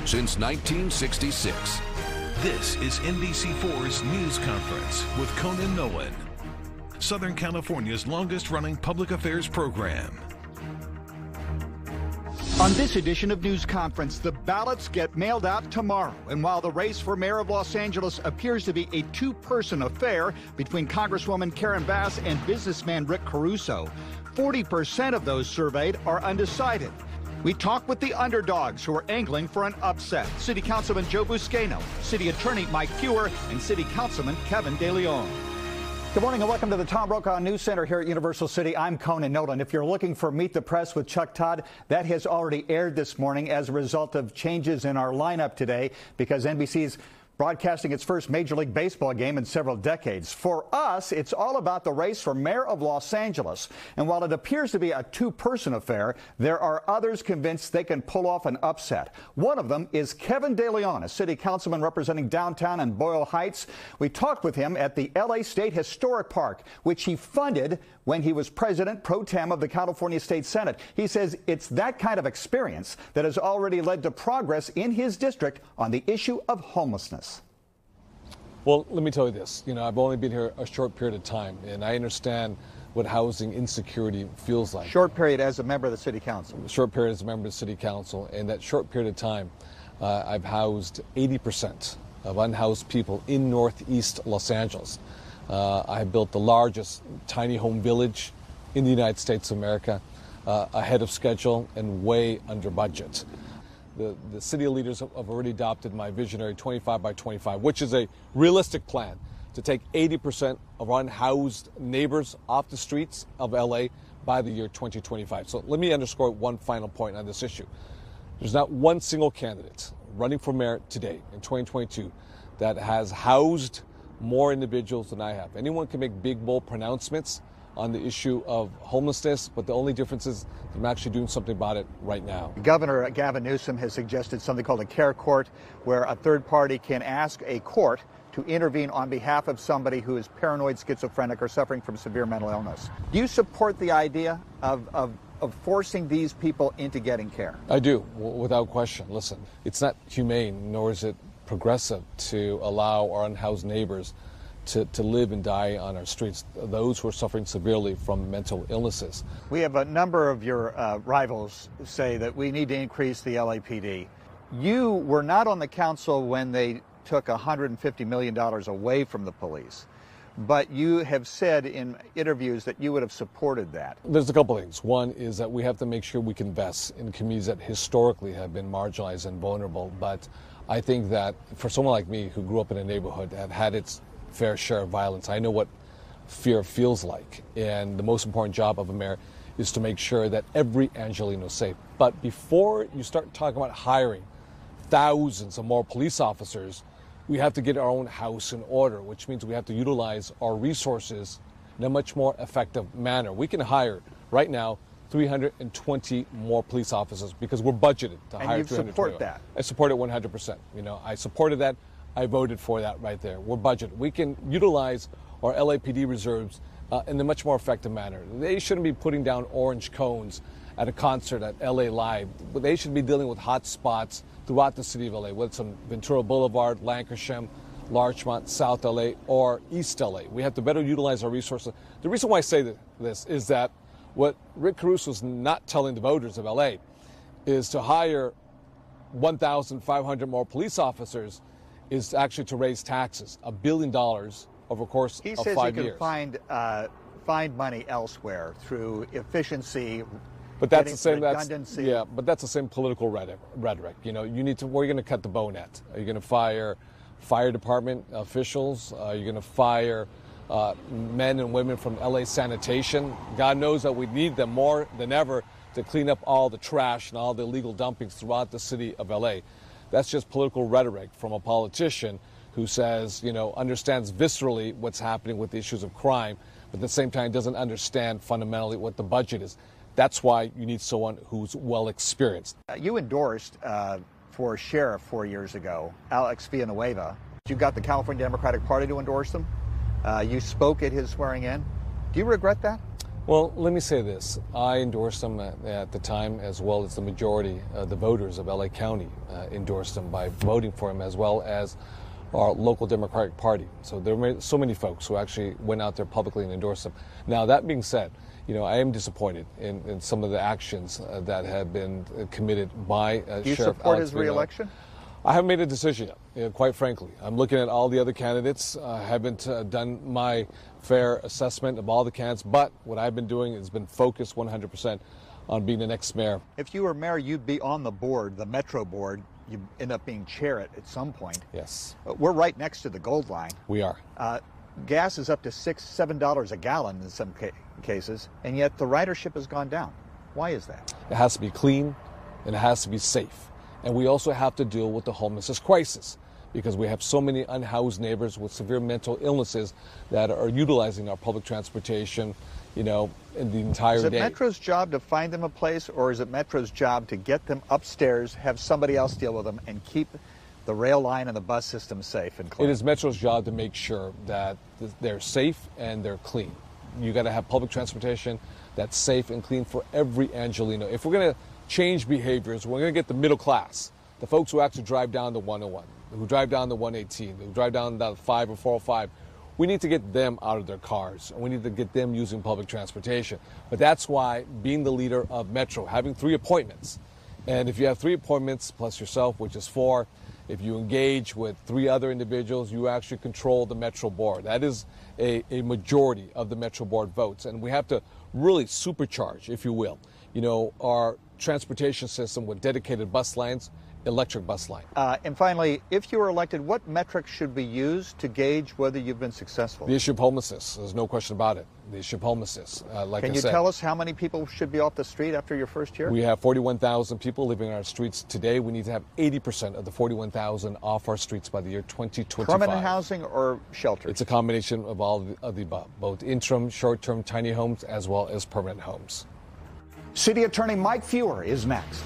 since 1966. This is NBC4's News Conference with Conan Nolan, Southern California's longest-running public affairs program. On this edition of News Conference, the ballots get mailed out tomorrow. And while the race for mayor of Los Angeles appears to be a two-person affair between Congresswoman Karen Bass and businessman Rick Caruso, 40% of those surveyed are undecided. We talk with the underdogs who are angling for an upset. City Councilman Joe Buscaino, City Attorney Mike Fewer, and City Councilman Kevin De Leon. Good morning and welcome to the Tom Brokaw News Center here at Universal City. I'm Conan Nolan. If you're looking for Meet the Press with Chuck Todd, that has already aired this morning as a result of changes in our lineup today because NBC's broadcasting its first Major League Baseball game in several decades. For us, it's all about the race for mayor of Los Angeles. And while it appears to be a two-person affair, there are others convinced they can pull off an upset. One of them is Kevin De Leon, a city councilman representing downtown and Boyle Heights. We talked with him at the LA State Historic Park, which he funded when he was president pro tem of the California State Senate. He says it's that kind of experience that has already led to progress in his district on the issue of homelessness. Well, let me tell you this. I've only been here a short period of time, and I understand what housing insecurity feels like. Short period as a member of the city council. Short period as a member of the city council. And that short period of time, I've housed 80% of unhoused people in northeast Los Angeles. I built the largest tiny home village in the United States of America, ahead of schedule and way under budget. The city leaders have already adopted my visionary 25 by 25, which is a realistic plan to take 80% of unhoused neighbors off the streets of LA by the year 2025. So let me underscore one final point on this issue. There's not one single candidate running for mayor today in 2022 that has housed more individuals than I have. Anyone can make big, bold pronouncements on the issue of homelessness, but the only difference is I'm actually doing something about it right now. Governor Gavin Newsom has suggested something called a care court, where a third party can ask a court to intervene on behalf of somebody who is paranoid, schizophrenic, or suffering from severe mental illness. Do you support the idea of forcing these people into getting care? I do, without question. Listen, it's not humane, nor is it progressive to allow our unhoused neighbors to live and die on our streets, those who are suffering severely from mental illnesses. We have a number of your rivals say that we need to increase the LAPD. You were not on the council when they took $150 million away from the police, but you have said in interviews that you would have supported that. There's a couple things. One is that we have to make sure we can invest in communities that historically have been marginalized and vulnerable, but I think that for someone like me who grew up in a neighborhood that had its fair share of violence, I know what fear feels like. And the most important job of a mayor is to make sure that every Angelino is safe. But before you start talking about hiring thousands of more police officers, we have to get our own house in order, which means we have to utilize our resources in a much more effective manner. We can hire right now 320 more police officers because we're budgeted to hire 320. And you support that? I support it 100%. I supported that. I voted for that right there. We're budgeted. We can utilize our LAPD reserves in a much more effective manner. They shouldn't be putting down orange cones at a concert at LA Live. They should be dealing with hot spots throughout the city of LA, whether it's on Ventura Boulevard, Lankershim, Larchmont, South LA, or East LA. We have to better utilize our resources. The reason why I say this is that what Rick Caruso is not telling the voters of LA is to hire 1,500 more police officers is actually to raise taxes, $1 billion over the course of 5 years. He says you can find money elsewhere through efficiency, but that's the same redundancy. But that's the same political rhetoric. Where are you going to cut the bow net? Are you going to fire department officials? Are you going to fire men and women from LA sanitation? God knows that we need them more than ever to clean up all the trash and all the illegal dumpings throughout the city of LA. That's just political rhetoric from a politician who says, understands viscerally what's happening with the issues of crime, but at the same time doesn't understand fundamentally what the budget is. That's why you need someone who's well experienced. You endorsed for sheriff 4 years ago, Alex Villanueva. You got the California Democratic Party to endorse him. You spoke at his swearing in. Do you regret that? Well, let me say this. I endorsed him at the time, as well as the majority of the voters of LA County endorsed him by voting for him, as well as our local Democratic Party. So there were so many folks who actually went out there publicly and endorsed him. Now, that being said, I am disappointed in some of the actions that have been committed by Do you Sheriff support Alex his reelection? I haven't made a decision yet, quite frankly. I'm looking at all the other candidates. I haven't done my fair assessment of all the candidates, but what I've been doing has been focused 100% on being the next mayor. If you were mayor, you'd be on the board, the Metro board. You end up being chair at some point. Yes. We're right next to the gold line. We are. Gas is up to $6, $7 a gallon in some cases, and yet the ridership has gone down. Why is that? It has to be clean, and it has to be safe. And we also have to deal with the homelessness crisis, because we have so many unhoused neighbors with severe mental illnesses that are utilizing our public transportation, in the entire day. Is it Metro's job to find them a place, or is it Metro's job to get them upstairs, have somebody else deal with them, and keep the rail line and the bus system safe and clean? It is Metro's job to make sure that they're safe and they're clean. You got to have public transportation that's safe and clean for every Angelino. If we're going to change behaviors, we're going to get the middle class, the folks who actually drive down the 101, who drive down the 118, who drive down the 5 or 405. We need to get them out of their cars, and we need to get them using public transportation. But that's why being the leader of Metro, having 3 appointments, and if you have 3 appointments plus yourself, which is 4, if you engage with 3 other individuals, you actually control the Metro board. That is a majority of the Metro board votes, and we have to really supercharge, if you will, our transportation system with dedicated bus lines, electric bus line. And finally, if you were elected, what metrics should be used to gauge whether you've been successful? The issue of homelessness, there's no question about it. The issue of homelessness, like I said. Can you tell us how many people should be off the street after your first year? We have 41,000 people living on our streets today. We need to have 80% of the 41,000 off our streets by the year 2025. Permanent housing or shelter? It's a combination of all of the above, both interim, short-term tiny homes, as well as permanent homes. City Attorney Mike Fewer is next.